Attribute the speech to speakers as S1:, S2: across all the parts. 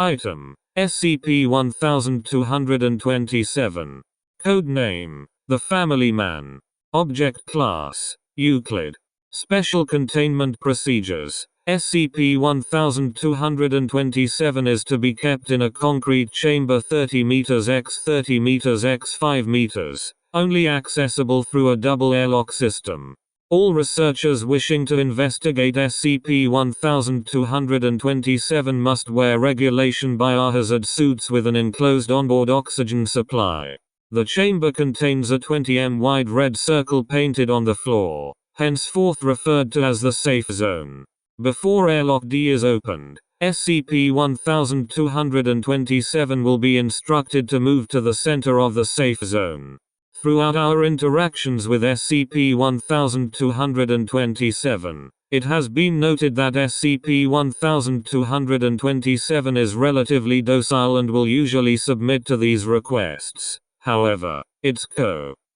S1: Item: SCP-1227. Code name: The Family Man. Object Class: Euclid. Special Containment Procedures: SCP-1227 is to be kept in a concrete chamber 30 meters x 30 meters x 5 meters, only accessible through a double airlock system. All researchers wishing to investigate SCP-1227 must wear regulation biohazard suits with an enclosed onboard oxygen supply. The chamber contains a 20 m wide red circle painted on the floor, henceforth referred to as the safe zone. Before airlock D is opened, SCP-1227 will be instructed to move to the center of the safe zone. Throughout our interactions with SCP-1227, it has been noted that SCP-1227 is relatively docile and will usually submit to these requests. However, its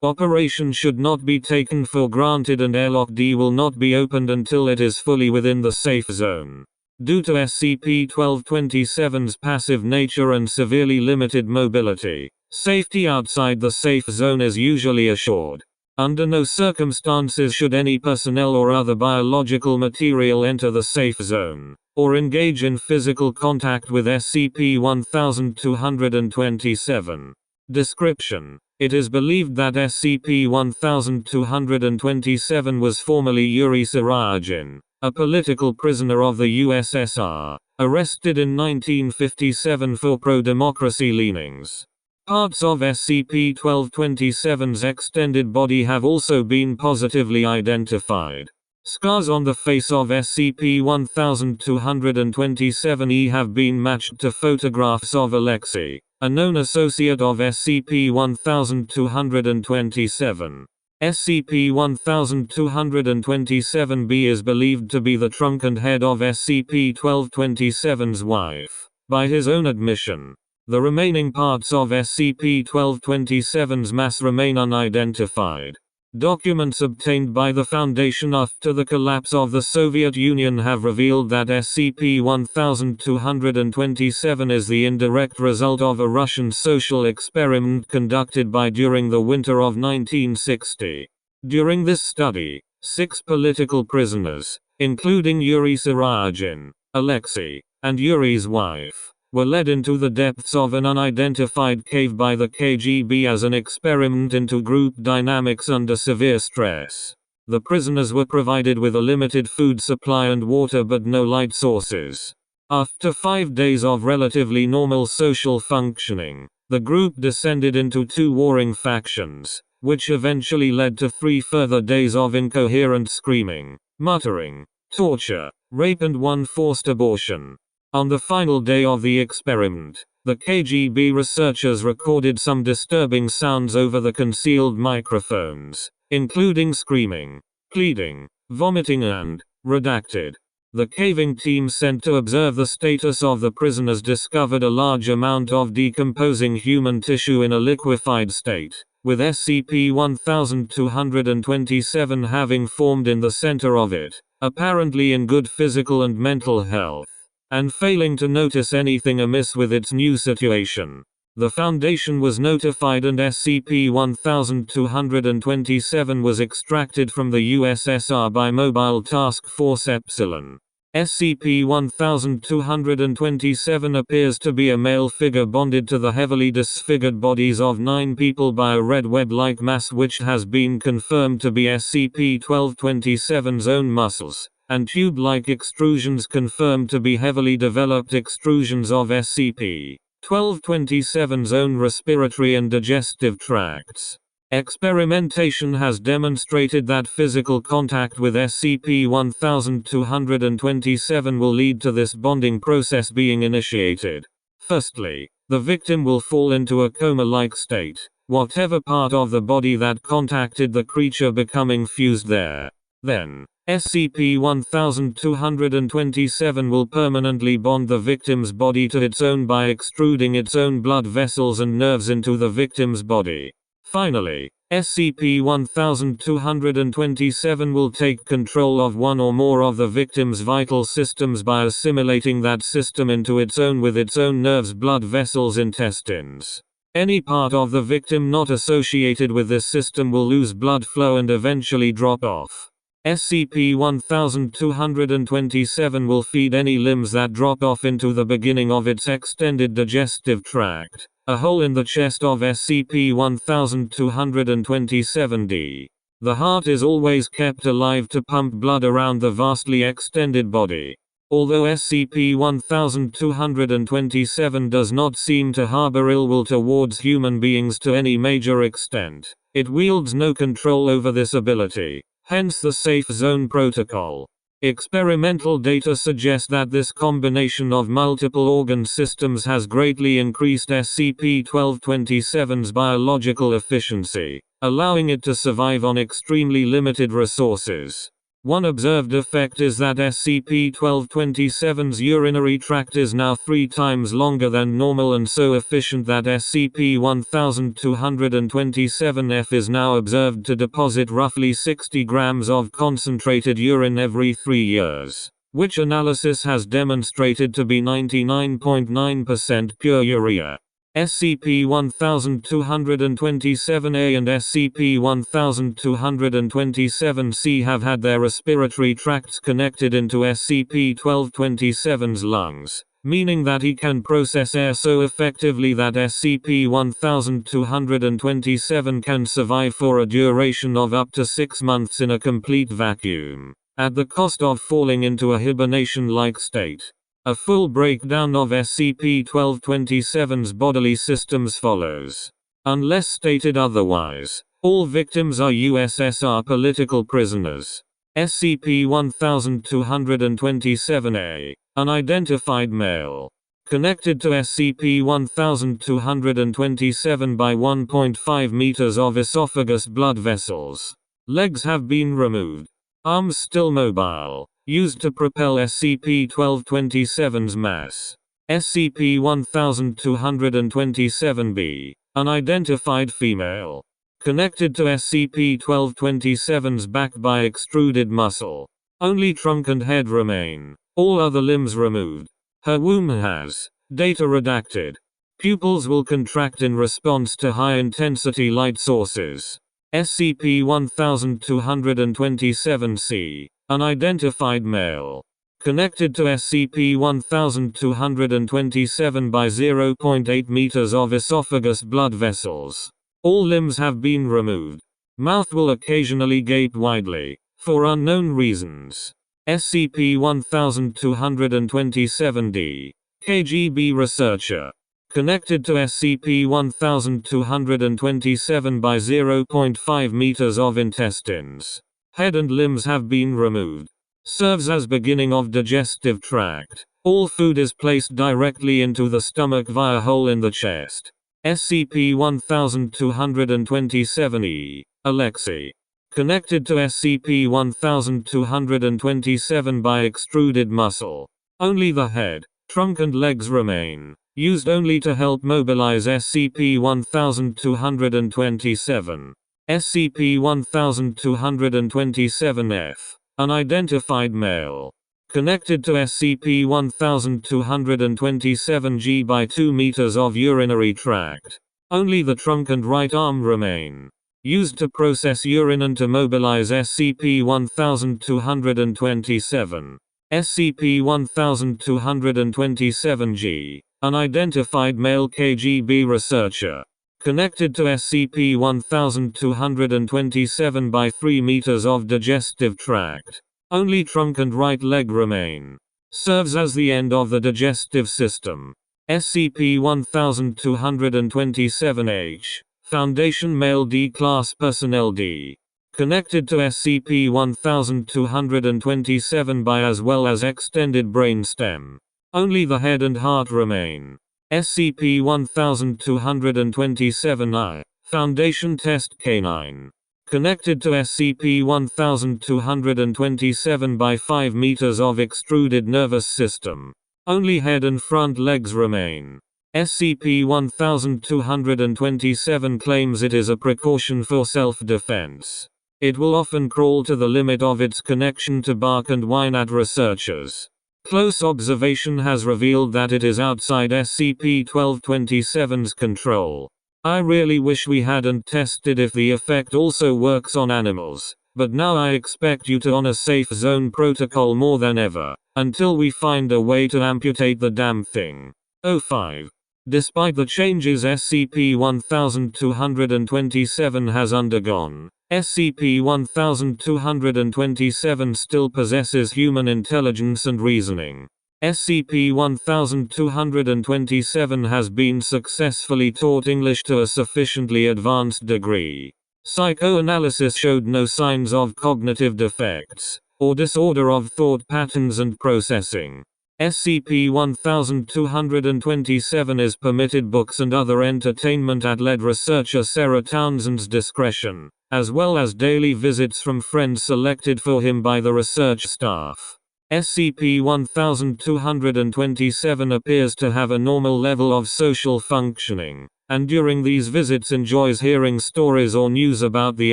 S1: cooperation should not be taken for granted, and airlock D will not be opened until it is fully within the safe zone. Due to SCP-1227's passive nature and severely limited mobility, safety outside the safe zone is usually assured. Under no circumstances should any personnel or other biological material enter the safe zone, or engage in physical contact with SCP-1227. Description: It is believed that SCP-1227 was formerly Yuri Saryagin, a political prisoner of the USSR, arrested in 1957 for pro-democracy leanings. Parts of SCP-1227's extended body have also been positively identified. Scars on the face of SCP-1227-E have been matched to photographs of Alexei, a known associate of SCP-1227. SCP-1227-B is believed to be the trunk and head of SCP-1227's wife. By his own admission, the remaining parts of SCP-1227's mass remain unidentified. Documents obtained by the Foundation after the collapse of the Soviet Union have revealed that SCP-1227 is the indirect result of a Russian social experiment conducted during the winter of 1960. During this study, 6 political prisoners, including Yuri Saryagin, Alexei, and Yuri's wife, were led into the depths of an unidentified cave by the KGB as an experiment into group dynamics under severe stress. The prisoners were provided with a limited food supply and water but no light sources. After 5 days of relatively normal social functioning, the group descended into 2 warring factions, which eventually led to 3 further days of incoherent screaming, muttering, torture, rape and 1 forced abortion. On the final day of the experiment, the KGB researchers recorded some disturbing sounds over the concealed microphones, including screaming, pleading, vomiting and, redacted. The caving team sent to observe the status of the prisoners discovered a large amount of decomposing human tissue in a liquefied state, with SCP-1227 having formed in the center of it, apparently in good physical and mental health, and failing to notice anything amiss with its new situation. The Foundation was notified and SCP-1227 was extracted from the USSR by Mobile Task Force Epsilon. SCP-1227 appears to be a male figure bonded to the heavily disfigured bodies of 9 people by a red web-like mass which has been confirmed to be SCP-1227's own muscles, and tube-like extrusions confirmed to be heavily developed extrusions of SCP-1227's own respiratory and digestive tracts. Experimentation has demonstrated that physical contact with SCP-1227 will lead to this bonding process being initiated. Firstly, the victim will fall into a coma-like state, whatever part of the body that contacted the creature becoming fused there. Then, SCP-1227 will permanently bond the victim's body to its own by extruding its own blood vessels and nerves into the victim's body. Finally, SCP-1227 will take control of one or more of the victim's vital systems by assimilating that system into its own with its own nerves, blood vessels, intestines. Any part of the victim not associated with this system will lose blood flow and eventually drop off. SCP-1227 will feed any limbs that drop off into the beginning of its extended digestive tract, a hole in the chest of SCP-1227-D. The heart is always kept alive to pump blood around the vastly extended body. Although SCP-1227 does not seem to harbor ill will towards human beings to any major extent, it wields no control over this ability. Hence the Safe Zone Protocol. Experimental data suggest that this combination of multiple organ systems has greatly increased SCP-1227's biological efficiency, allowing it to survive on extremely limited resources. One observed effect is that SCP-1227's urinary tract is now 3 times longer than normal and so efficient that SCP-1227-F is now observed to deposit roughly 60 grams of concentrated urine every 3 years, which analysis has demonstrated to be 99.9% pure urea. SCP-1227-A and SCP-1227-C have had their respiratory tracts connected into SCP-1227's lungs, meaning that he can process air so effectively that SCP-1227 can survive for a duration of up to 6 months in a complete vacuum, at the cost of falling into a hibernation-like state. A full breakdown of SCP-1227's bodily systems follows. Unless stated otherwise, all victims are USSR political prisoners. SCP-1227-A, unidentified male. Connected to SCP-1227 by 1.5 meters of esophagus blood vessels. Legs have been removed. Arms still mobile. Used to propel SCP-1227's mass. SCP-1227-B, unidentified female. Connected to SCP-1227's back by extruded muscle. Only trunk and head remain. All other limbs removed. Her womb has. Data redacted. Pupils will contract in response to high-intensity light sources. SCP-1227-C. Unidentified male. Connected to SCP-1227 by 0.8 meters of esophagus blood vessels. All limbs have been removed. Mouth will occasionally gape widely, for unknown reasons. SCP-1227-D. KGB researcher. Connected to SCP-1227 by 0.5 meters of intestines. Head and limbs have been removed. Serves as beginning of digestive tract. All food is placed directly into the stomach via hole in the chest. SCP-1227-E. Alexei. Connected to SCP-1227 by extruded muscle. Only the head, trunk and legs remain. Used only to help mobilize SCP-1227. SCP-1227-F. Unidentified male. Connected to SCP-1227-G by 2 meters of urinary tract. Only the trunk and right arm remain. Used to process urine and to mobilize SCP-1227. SCP-1227-G. Unidentified male KGB researcher. Connected to SCP-1227 by 3 meters of digestive tract. Only trunk and right leg remain. Serves as the end of the digestive system. SCP-1227-H. Foundation male D-Class personnel D. Connected to SCP-1227 by as well as extended brain stem. Only the head and heart remain. SCP-1227-I. Foundation Test Canine. Connected to SCP-1227 by 5 meters of extruded nervous system. Only head and front legs remain. SCP-1227 claims it is a precaution for self-defense. It will often crawl to the limit of its connection to bark and whine at researchers. Close observation has revealed that it is outside SCP-1227's control. I really wish we hadn't tested if the effect also works on animals, but now I expect you to honor safe zone protocol more than ever, until we find a way to amputate the damn thing. 05. Despite the changes SCP-1227 has undergone, SCP-1227 still possesses human intelligence and reasoning. SCP-1227 has been successfully taught English to a sufficiently advanced degree. Psychoanalysis showed no signs of cognitive defects, or disorder of thought patterns and processing. SCP-1227 is permitted books and other entertainment at lead researcher Sarah Townsend's discretion, as well as daily visits from friends selected for him by the research staff. SCP-1227 appears to have a normal level of social functioning, and during these visits enjoys hearing stories or news about the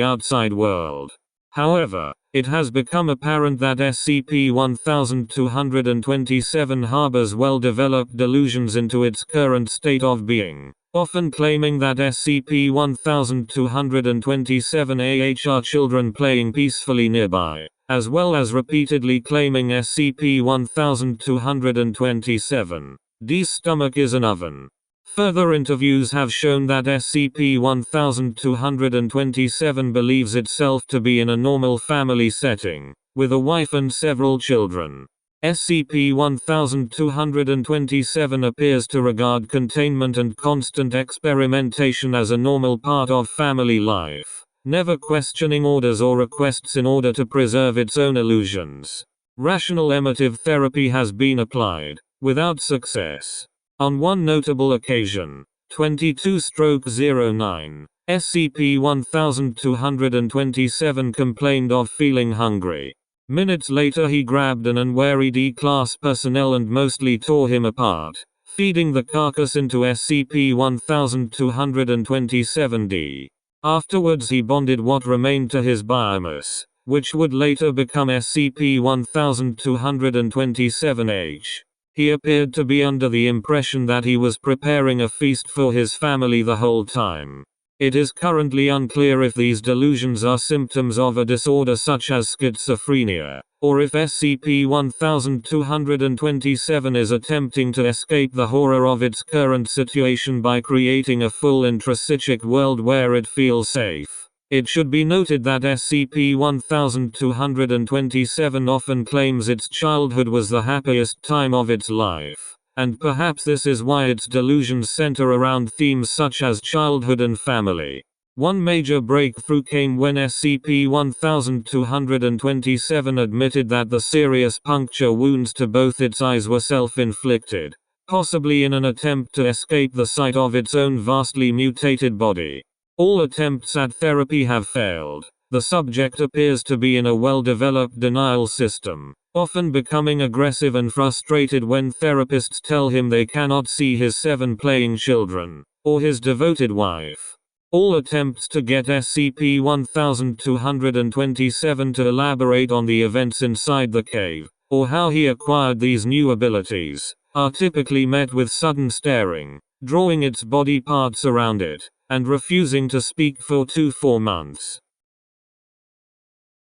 S1: outside world. However, it has become apparent that SCP-1227 harbors well-developed delusions into its current state of being, often claiming that SCP-1227 are children playing peacefully nearby, as well as repeatedly claiming SCP-1227's stomach is an oven. Further interviews have shown that SCP-1227 believes itself to be in a normal family setting, with a wife and several children. SCP-1227 appears to regard containment and constant experimentation as a normal part of family life, never questioning orders or requests in order to preserve its own illusions. Rational emotive therapy has been applied, without success. On one notable occasion, 22/09, SCP-1227 complained of feeling hungry. Minutes later he grabbed an unwary D-Class personnel and mostly tore him apart, feeding the carcass into SCP-1227-D. Afterwards he bonded what remained to his biomass, which would later become SCP-1227-H. He appeared to be under the impression that he was preparing a feast for his family the whole time. It is currently unclear if these delusions are symptoms of a disorder such as schizophrenia, or if SCP-1227 is attempting to escape the horror of its current situation by creating a full intrapsychic world where it feels safe. It should be noted that SCP-1227 often claims its childhood was the happiest time of its life, and perhaps this is why its delusions center around themes such as childhood and family. One major breakthrough came when SCP-1227 admitted that the serious puncture wounds to both its eyes were self-inflicted, possibly in an attempt to escape the sight of its own vastly mutated body. All attempts at therapy have failed. The subject appears to be in a well-developed denial system, often becoming aggressive and frustrated when therapists tell him they cannot see his 7 playing children, or his devoted wife. All attempts to get SCP-1227 to elaborate on the events inside the cave, or how he acquired these new abilities, are typically met with sudden staring, drawing its body parts around it, and refusing to speak for 2-4 months.